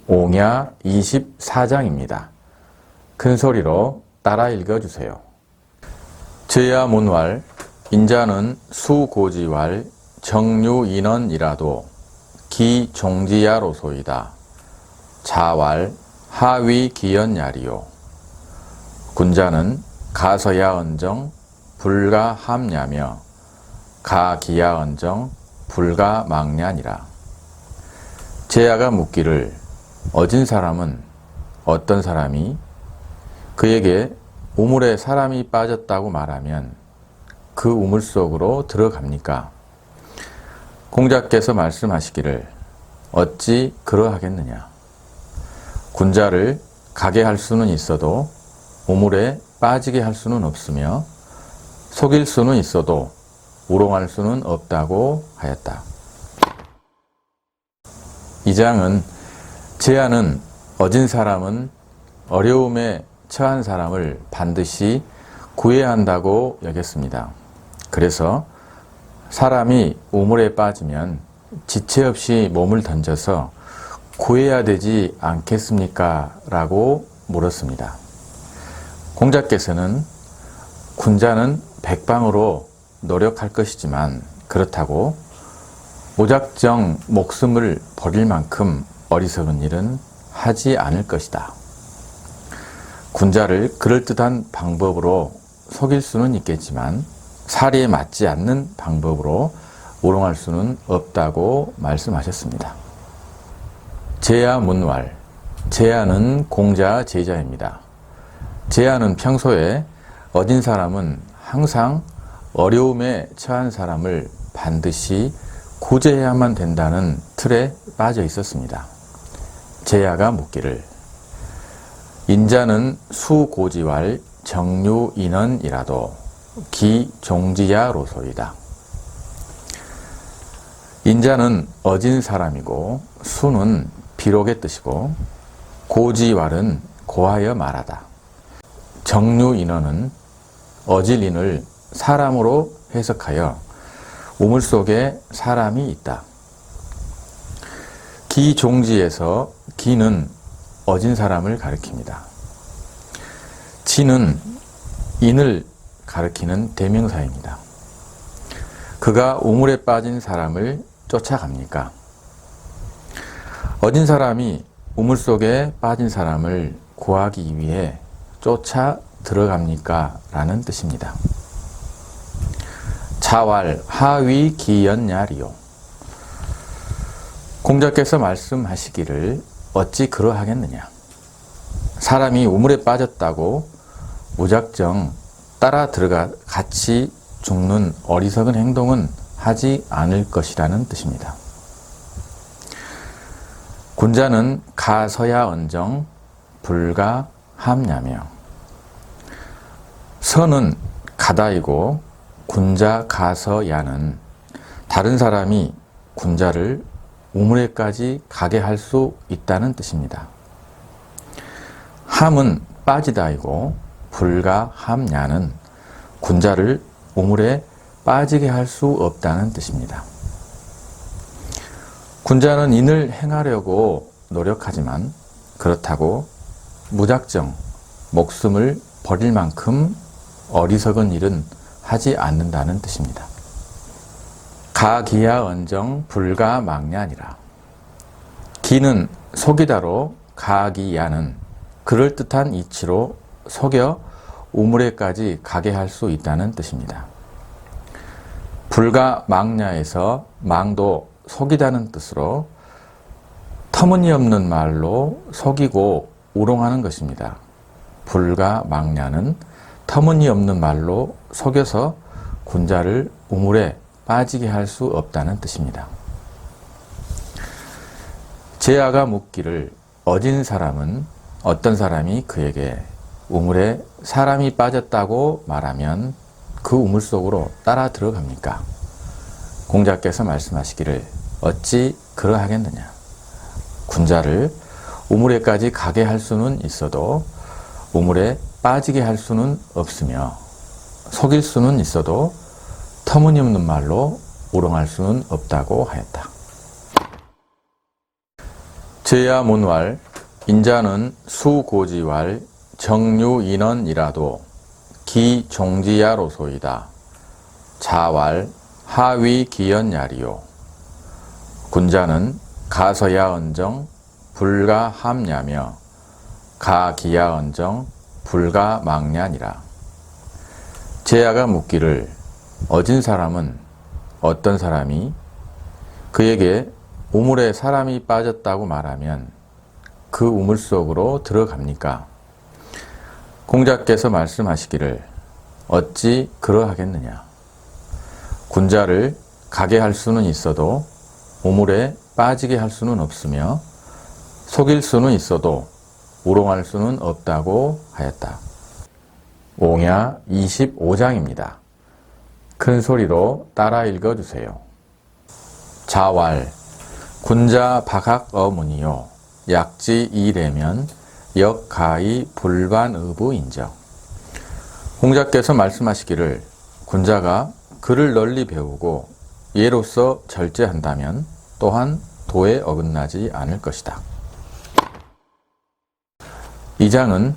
옹야 24장입니다. 큰 소리로 따라 읽어주세요. 제야문왈 인자는 수고지왈 정류인언이라도 기종지야로소이다. 자왈 하위기연야리요. 군자는 가서야언정 불가함야며 가기야언정 불가망냐니라. 제야가 묻기를 어진 사람은 어떤 사람이 그에게 우물에 사람이 빠졌다고 말하면 그 우물 속으로 들어갑니까? 공자께서 말씀하시기를 어찌 그러하겠느냐. 군자를 가게 할 수는 있어도 우물에 빠지게 할 수는 없으며 속일 수는 있어도 우롱할 수는 없다고 하였다. 이 장은 제야는 어진 사람은 어려움에 처한 사람을 반드시 구해야 한다고 여겼습니다. 그래서 사람이 우물에 빠지면 지체 없이 몸을 던져서 구해야 되지 않겠습니까? 라고 물었습니다. 공자께서는 군자는 백방으로 노력할 것이지만 그렇다고 무작정 목숨을 버릴 만큼 어리석은 일은 하지 않을 것이다. 군자를 그럴듯한 방법으로 속일 수는 있겠지만 사리에 맞지 않는 방법으로 우롱할 수는 없다고 말씀하셨습니다. 제야문왈, 제야는 공자 제자입니다. 제야는 평소에 어진 사람은 항상 어려움에 처한 사람을 반드시 구제해야만 된다는 틀에 빠져 있었습니다. 제야가 묻기를 인자는 수고지왈 정류인언이라도 기종지야로소이다. 인자는 어진 사람이고 수는 비록의 뜻이고 고지왈은 고하여 말하다. 정류인언은 어질인을 사람으로 해석하여 우물 속에 사람이 있다. 기종지에서 기는 어진 사람을 가리킵니다. 지는 인을 가리키는 대명사입니다. 그가 우물에 빠진 사람을 쫓아갑니까? 어진 사람이 우물 속에 빠진 사람을 구하기 위해 쫓아 들어갑니까? 라는 뜻입니다. 자왈 하위 기연야리요. 공자께서 말씀하시기를 어찌 그러하겠느냐. 사람이 우물에 빠졌다고 무작정 따라 들어가 같이 죽는 어리석은 행동은 하지 않을 것이라는 뜻입니다. 군자는 가서야언정 불가함야며 서는 가다이고 군자 가서야는 다른 사람이 군자를 우물에까지 가게 할 수 있다는 뜻입니다. 함은 빠지다이고 불가함야는 군자를 우물에 빠지게 할 수 없다는 뜻입니다. 군자는 인을 행하려고 노력하지만 그렇다고 무작정 목숨을 버릴 만큼 어리석은 일은 하지 않는다는 뜻입니다. 가기야 언정 불가망냐니라. 기는 속이다로 가기야는 그럴듯한 이치로 속여 우물에까지 가게 할 수 있다는 뜻입니다. 불가망냐에서 망도 속이다는 뜻으로 터무니없는 말로 속이고 우롱하는 것입니다. 불가망냐는 터무니없는 말로 속여서 군자를 우물에 빠지게 할 수 없다는 뜻입니다. 제야가 묻기를 어진 사람은 어떤 사람이 그에게 우물에 사람이 빠졌다고 말하면 그 우물 속으로 따라 들어갑니까? 공자께서 말씀하시기를 어찌 그러하겠느냐. 군자를 우물에까지 가게 할 수는 있어도 우물에 빠지게 할 수는 없으며 속일 수는 있어도 터무니없는 말로 우롱할 수는 없다고 하였다. 제야문왈 인자는 수고지왈 정류인언이라도 기종지야로소이다. 자왈 하위기연야리요. 군자는 가서야언정 불가함야며 가기야언정 불가망냐니라. 제야가 묻기를 어진 사람은 어떤 사람이 그에게 우물에 사람이 빠졌다고 말하면 그 우물 속으로 들어갑니까? 공자께서 말씀하시기를 어찌 그러하겠느냐. 군자를 가게 할 수는 있어도 우물에 빠지게 할 수는 없으며 속일 수는 있어도 우롱할 수는 없다고 하였다. 옹야 25장입니다. 큰 소리로 따라 읽어주세요. 자왈 군자 박학 어문이요 약지 이래면 역가히 불반의부 인정. 공자께서 말씀하시기를 군자가 글을 널리 배우고 예로서 절제한다면 또한 도에 어긋나지 않을 것이다. 이 장은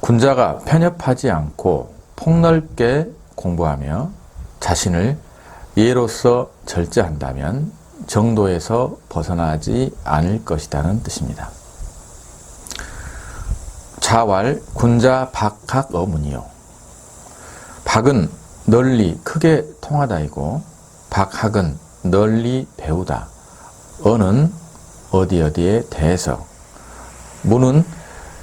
군자가 편협하지 않고 폭넓게 공부하며 자신을 예로서 절제한다면 정도에서 벗어나지 않을 것이라는 뜻입니다. 자왈 군자 박학 어문이요. 박은 널리 크게 통하다이고 박학은 널리 배우다. 어는 어디에 대해서, 문은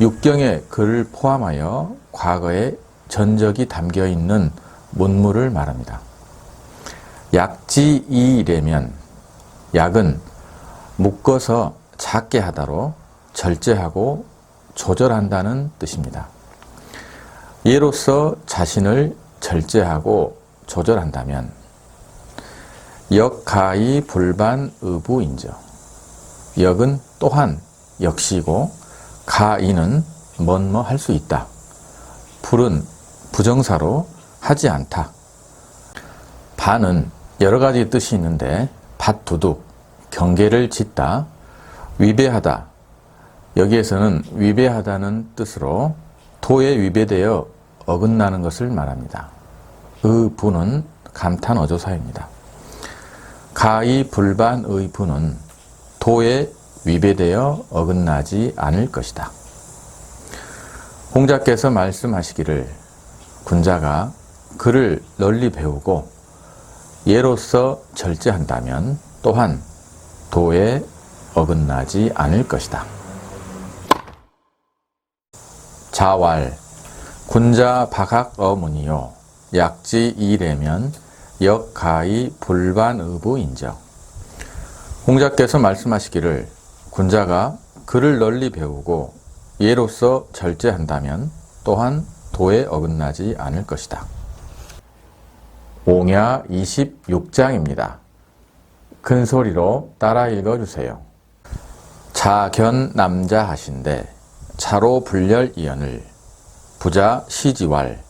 육경의 글을 포함하여 과거의 전적이 담겨있는 문물을 말합니다. 약지이래면 약은 묶어서 작게 하다로 절제하고 조절한다는 뜻입니다. 예로서 자신을 절제하고 조절한다면 역가히 불반의부인저. 역은 또한 역시고 가히는 뭐뭐 할 수 있다. 불은 부정사로 하지 않다. 반은 여러 가지 뜻이 있는데 밭두둑, 경계를 짓다, 위배하다. 여기에서는 위배하다는 뜻으로 도에 위배되어 어긋나는 것을 말합니다. 의부는 감탄어조사입니다. 가히 불반의 부는 도에 위배되어 어긋나지 않을 것이다. 공자께서 말씀하시기를 군자가 글을 널리 배우고 예로서 절제한다면 또한 도에 어긋나지 않을 것이다. 자왈 군자 박학 어문이요 약지 이래면 역가히 불반의부 인정. 공자께서 말씀하시기를 군자가 글을 널리 배우고 예로서 절제한다면 또한 도에 어긋나지 않을 것이다. 옹야 26장입니다. 큰 소리로 따라 읽어주세요. 자견 남자 하신데 자로 불렬 이연을 부자 시지왈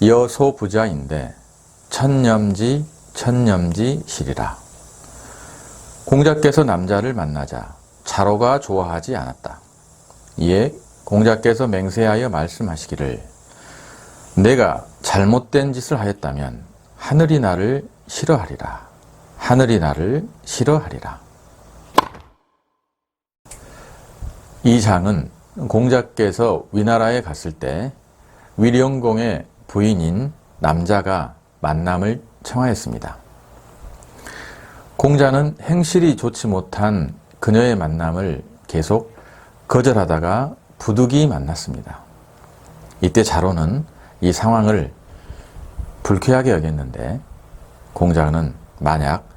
여소 부자인데 천념지 시리라. 공자께서 남자를 만나자 자로가 좋아하지 않았다. 이에 공자께서 맹세하여 말씀하시기를 내가 잘못된 짓을 하였다면 하늘이 나를 싫어하리라. 하늘이 나를 싫어하리라. 이 장은 공자께서 위나라에 갔을 때 위령공의 부인인 남자가 만남을 청하였습니다. 공자는 행실이 좋지 못한 그녀의 만남을 계속 거절하다가 부득이 만났습니다. 이때 자로는 이 상황을 불쾌하게 여겼는데 공자는 만약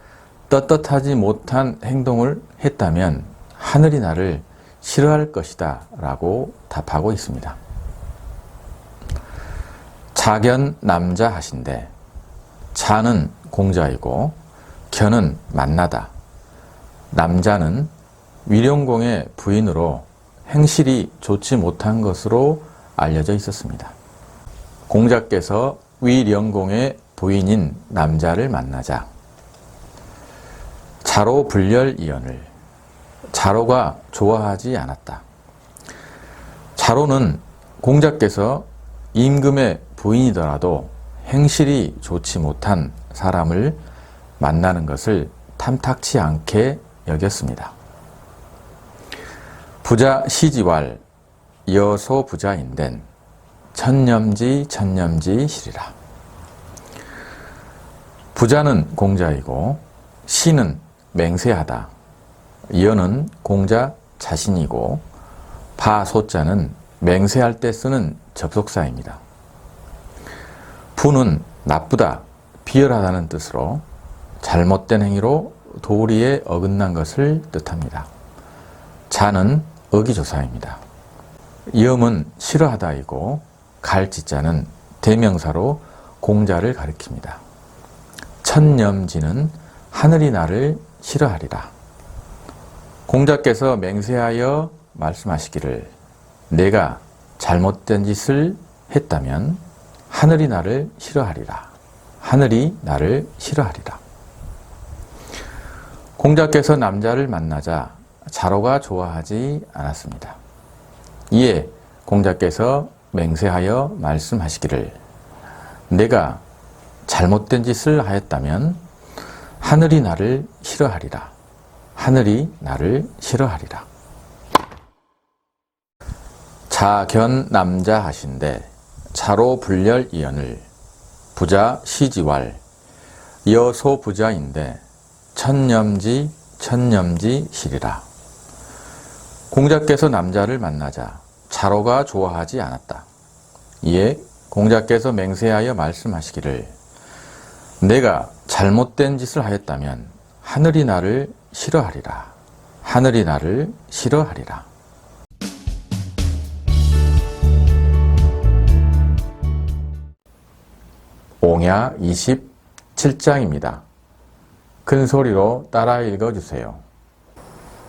떳떳하지 못한 행동을 했다면 하늘이 나를 싫어할 것이다 라고 답하고 있습니다. 자견 남자 하신데 자는 공자이고 견은 만나다. 남자는 위령공의 부인으로 행실이 좋지 못한 것으로 알려져 있었습니다. 공자께서 위령공의 부인인 남자를 만나자 자로 불렬 이연을 자로가 좋아하지 않았다. 자로는 공자께서 임금의 부인이더라도 행실이 좋지 못한 사람을 만나는 것을 탐탁치 않게 여겼습니다. 부자 시지왈 여소 부자인된 천념지 시리라. 부자는 공자이고 시는 맹세하다. 여는 공자 자신이고 바소자는 맹세할 때 쓰는 접속사입니다. 부는 나쁘다, 비열하다는 뜻으로 잘못된 행위로 도리에 어긋난 것을 뜻합니다. 자는 어기조사입니다. 염은 싫어하다이고 갈지자는 대명사로 공자를 가리킵니다. 천념지는 하늘이 나를 싫어하리라. 공자께서 맹세하여 말씀하시기를 내가 잘못된 짓을 했다면 하늘이 나를 싫어하리라. 하늘이 나를 싫어하리라. 공자께서 남자를 만나자 자로가 좋아하지 않았습니다. 이에 공자께서 맹세하여 말씀하시기를 내가 잘못된 짓을 하였다면 하늘이 나를 싫어하리라. 하늘이 나를 싫어하리라. 자견 남자 하신데 자로 불렬 이언을 부자 시지왈 여소 부자인데 천념지 시리라. 공자께서 남자를 만나자 자로가 좋아하지 않았다. 이에 공자께서 맹세하여 말씀하시기를 내가 잘못된 짓을 하였다면 하늘이 나를 싫어하리라. 하늘이 나를 싫어하리라. 옹야 27장입니다. 큰 소리로 따라 읽어주세요.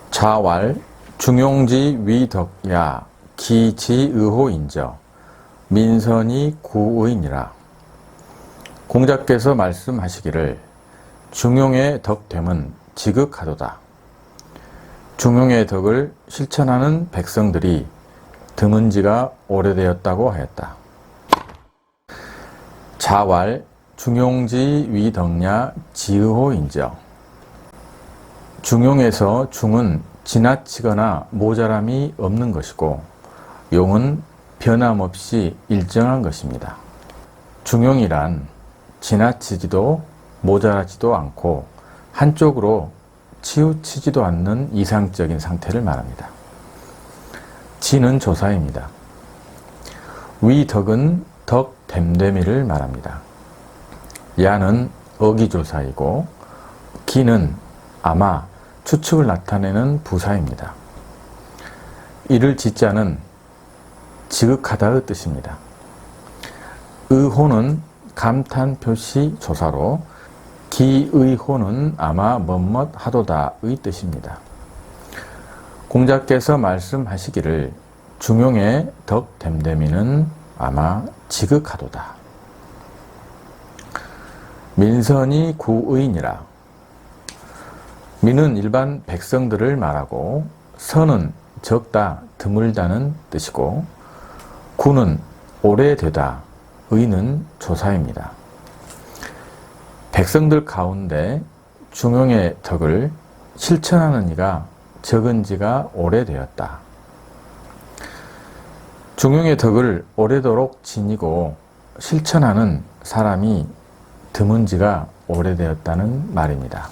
자왈 중용지 위덕야 기지의호인저 민선이 구의니라. 공자께서 말씀하시기를 중용의 덕됨은 지극하도다. 중용의 덕을 실천하는 백성들이 드문 지가 오래되었다고 하였다. 자왈 중용지 위덕야 지의호인저. 중용에서 중은 지나치거나 모자람이 없는 것이고 용은 변함없이 일정한 것입니다. 중용이란 지나치지도 모자라지도 않고 한쪽으로 치우치지도 않는 이상적인 상태를 말합니다. 지는 조사입니다. 위덕은 덕됨됨이를 말합니다. 야는 어기조사이고 기는 아마 추측을 나타내는 부사입니다. 이를 지자는 지극하다의 뜻입니다. 의호는 감탄 표시 조사로 기의호는 아마 멋멋하도다의 뜻입니다. 공자께서 말씀하시기를 중용의 덕됨됨이는 아마 지극하도다. 민선이 구의니라. 민은 일반 백성들을 말하고 선은 적다, 드물다는 뜻이고 구는 오래되다, 의는 조사입니다. 백성들 가운데 중용의 덕을 실천하는 이가 적은 지가 오래되었다. 중용의 덕을 오래도록 지니고 실천하는 사람이 드문 지가 오래되었다는 말입니다.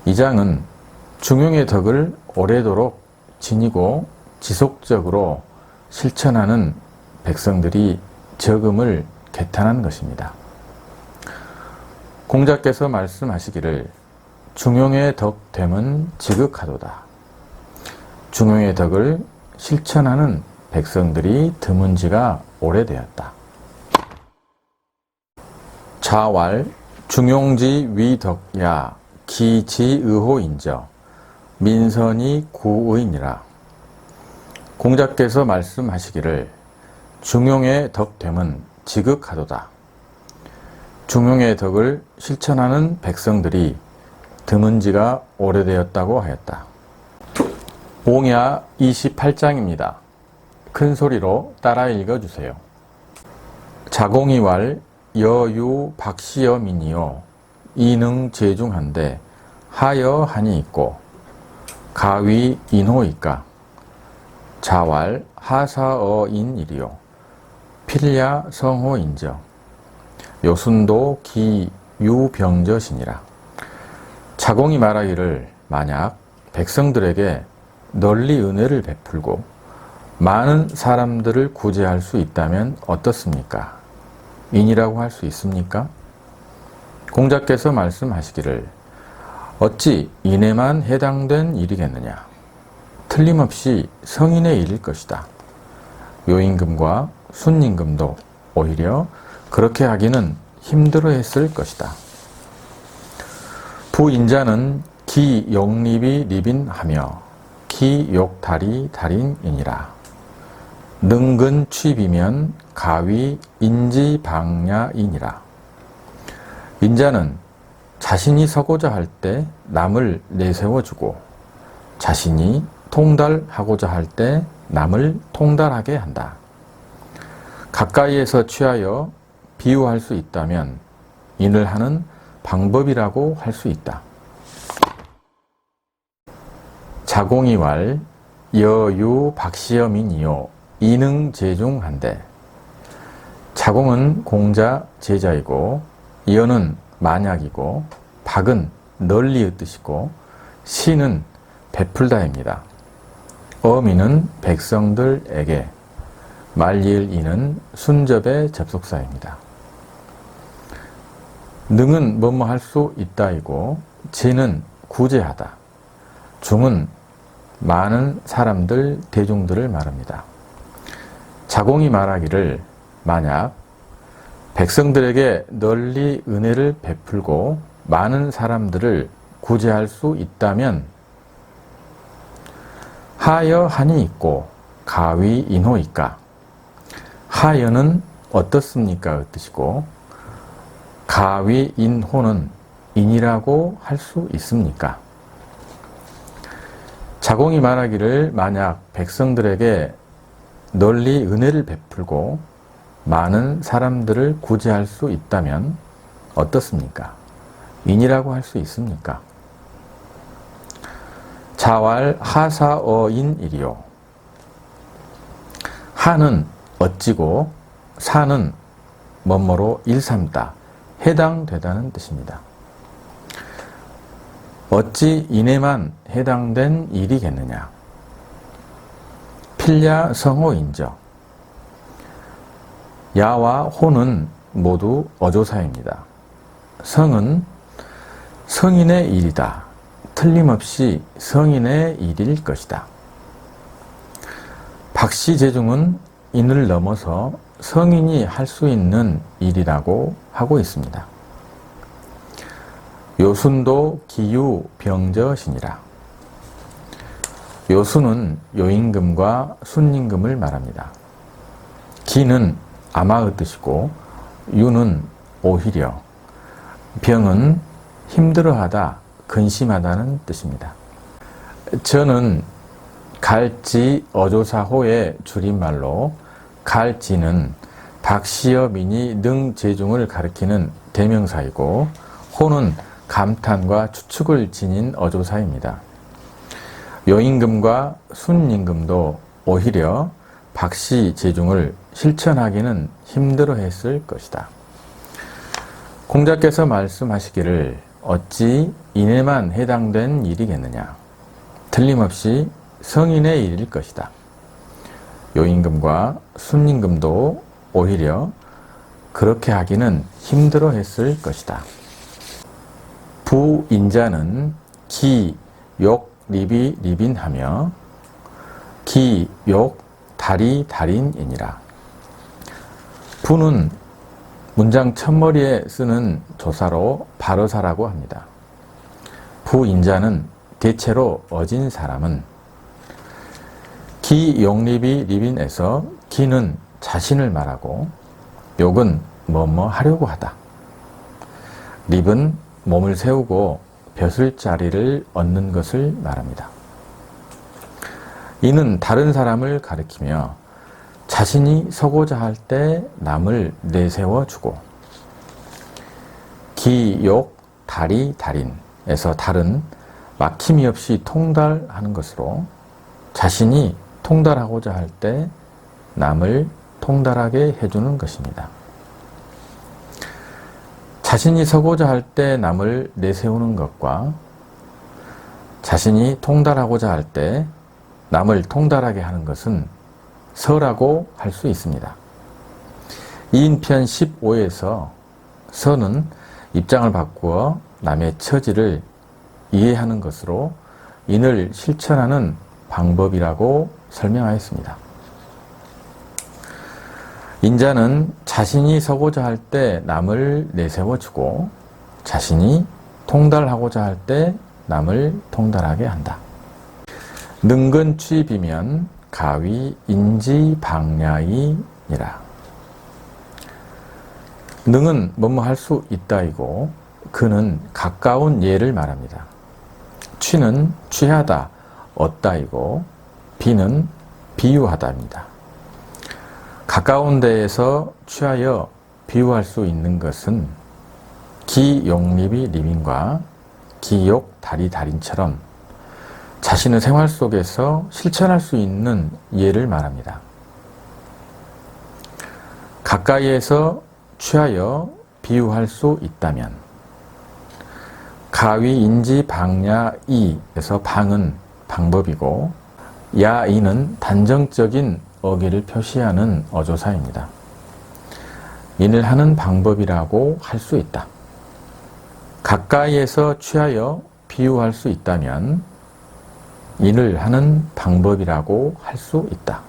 이 장은 중용의 덕을 오래도록 지니고 지속적으로 실천하는 백성들이 적음을 개탄한 것입니다. 공자께서 말씀하시기를 중용의 덕됨은 지극하도다. 중용의 덕을 실천하는 백성들이 드문 지가 오래되었다. 자왈 중용지 위덕야 기지의호인저 민선이 구의니라. 공자께서 말씀하시기를 중용의 덕됨은 지극하도다. 중용의 덕을 실천하는 백성들이 드문 지가 오래되었다고 하였다. 옹야 28장입니다. 큰 소리로 따라 읽어주세요. 자공이왈 여유 박시여 민이요 이능 제중한데 하여 한이 있고 가위 인호이까 자왈 하사어인 일이요 필야 성호인저 요순도 기 유병저시니라. 자공이 말하기를 만약 백성들에게 널리 은혜를 베풀고 많은 사람들을 구제할 수 있다면 어떻습니까? 인이라고 할 수 있습니까? 공자께서 말씀하시기를 어찌 인에만 해당된 일이겠느냐? 틀림없이 성인의 일일 것이다. 요임금과 순임금도 오히려 그렇게 하기는 힘들어 했을 것이다. 부인자는 기 욕립이 리빈하며 기 욕달이 달인이니라. 능근 취비면 가위 인지방야이니라. 인자는 자신이 서고자 할 때 남을 내세워주고 자신이 통달하고자 할 때 남을 통달하게 한다. 가까이에서 취하여 비유할 수 있다면 인을 하는 방법이라고 할 수 있다. 자공이왈 여유 박시여민이요 이능 제중한데 자공은 공자 제자이고 여는 만약이고 박은 널리의 뜻이고 시는 베풀다입니다. 어미는 백성들에게 말리을 이는 순접의 접속사입니다. 능은 뭐뭐 할 수 있다이고 제는 구제하다. 중은 많은 사람들, 대중들을 말합니다. 자공이 말하기를 만약 백성들에게 널리 은혜를 베풀고 많은 사람들을 구제할 수 있다면 하여 한이 있고 가위 인호이까. 하여는 어떻습니까? 그 뜻이고 가위 인호는 인이라고 할 수 있습니까? 자공이 말하기를 만약 백성들에게 널리 은혜를 베풀고 많은 사람들을 구제할 수 있다면 어떻습니까? 인이라고 할 수 있습니까? 자왈 하사어인 일이요. 하는 어찌고 사는 뭐뭐로 일삼다, 해당되다는 뜻입니다. 어찌 인에만 해당된 일이겠느냐? 필야 성호인저. 야와 호는 모두 어조사입니다. 성은 성인의 일이다. 틀림없이 성인의 일일 것이다. 박시제중은 인을 넘어서 성인이 할 수 있는 일이라고 하고 있습니다. 요순도 기유 병저시니라. 요순은 요임금과 순임금을 말합니다. 기는 아마의 뜻이고 유는 오히려, 병은 힘들어하다, 근심하다는 뜻입니다. 저는 갈지 어조사호의 줄임말로 갈지는 박시여 민이 능 제중을 가리키는 대명사이고 호는 감탄과 추측을 지닌 어조사입니다. 요임금과 순임금도 오히려 박시 제중을 실천하기는 힘들어했을 것이다. 공자께서 말씀하시기를 어찌 인에만 해당된 일이겠느냐? 틀림없이 성인의 일일 것이다. 요임금과 순임금도 오히려 그렇게 하기는 힘들어했을 것이다. 부인자는 기, 욕, 리비, 리빈하며 기, 욕, 달이, 달인이니라. 부는 문장 첫머리에 쓰는 조사로 발어사라고 합니다. 부인자는 대체로 어진 사람은 기, 욕리비, 리빈에서 기는 자신을 말하고 욕은 뭐뭐 하려고 하다. 립은 몸을 세우고 벼슬자리를 얻는 것을 말합니다. 이는 다른 사람을 가리키며 자신이 서고자 할 때 남을 내세워주고, 기, 욕, 다리, 달인에서 달은 막힘이 없이 통달하는 것으로 자신이 통달하고자 할 때 남을 통달하게 해주는 것입니다. 자신이 서고자 할 때 남을 내세우는 것과 자신이 통달하고자 할 때 남을 통달하게 하는 것은 서라고 할 수 있습니다. 이인편 15에서 서는 입장을 바꾸어 남의 처지를 이해하는 것으로 인을 실천하는 방법이라고 설명하였습니다. 인자는 자신이 서고자 할 때 남을 내세워주고 자신이 통달하고자 할 때 남을 통달하게 한다. 능근취비면 가위 인지방야이니라. 능은 뭐뭐 할 수 있다이고 그는 가까운 예를 말합니다. 취는 취하다, 얻다이고 비는 비유하다입니다. 가까운 데에서 취하여 비유할 수 있는 것은 기용립이 리빈과 기욕 다리 달인처럼 자신의 생활 속에서 실천할 수 있는 예를 말합니다. 가까이에서 취하여 비유할 수 있다면 가위 인지 방야이에서 방은 방법이고 야이는 단정적인 어기를 표시하는 어조사입니다. 인을 하는 방법이라고 할 수 있다. 가까이에서 취하여 비유할 수 있다면 인을 하는 방법이라고 할 수 있다.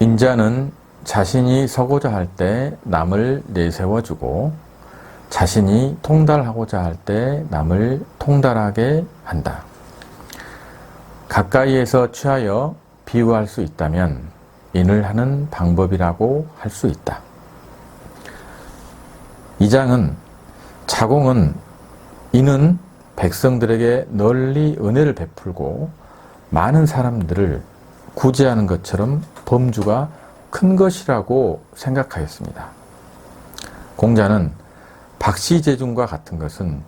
인자는 자신이 서고자 할 때 남을 내세워주고 자신이 통달하고자 할 때 남을 통달하게 한다. 가까이에서 취하여 비유할 수 있다면 인을 하는 방법이라고 할 수 있다. 이 장은 자공은 이는 백성들에게 널리 은혜를 베풀고 많은 사람들을 구제하는 것처럼 범주가 큰 것이라고 생각하였습니다. 공자는 박씨제중과 같은 것은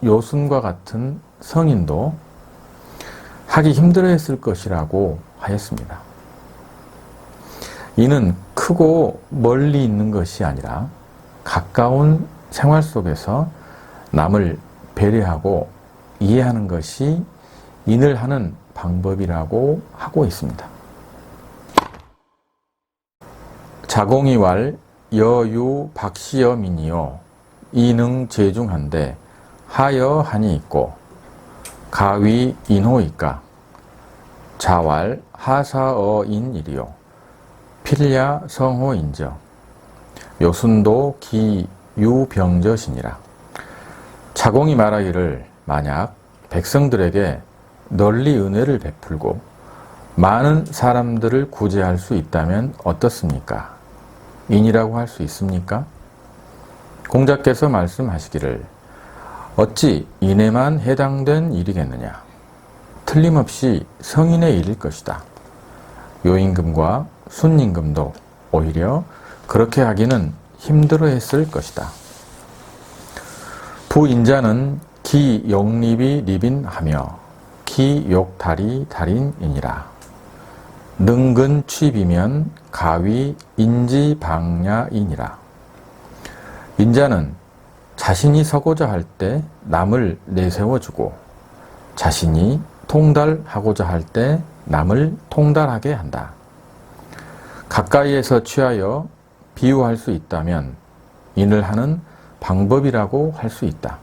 요순과 같은 성인도 하기 힘들어했을 것이라고 하였습니다. 이는 크고 멀리 있는 것이 아니라 가까운 생활 속에서 남을 배려하고 이해하는 것이 인을 하는 방법이라고 하고 있습니다. 자공이왈 여유 박시여민이요 이능 제중한데 하여한이 있고 가위 인호이까 자왈 하사어인일이요 필야 성호인저 요순도 기유병저시니라. 자공이 말하기를 만약 백성들에게 널리 은혜를 베풀고 많은 사람들을 구제할 수 있다면 어떻습니까? 인이라고 할 수 있습니까? 공자께서 말씀하시기를 어찌 인에만 해당된 일이겠느냐? 틀림없이 성인의 일일 것이다. 요임금과 순임금도 오히려 그렇게 하기는 힘들어했을 것이다. 부인자는 기용립이 리빈하며 기욕달이 달인이니라. 능근취비면 가위 인지방야이니라. 인자는 자신이 서고자 할 때 남을 내세워주고 자신이 통달하고자 할 때 남을 통달하게 한다. 가까이에서 취하여 비유할 수 있다면 인을 하는 방법이라고 할 수 있다.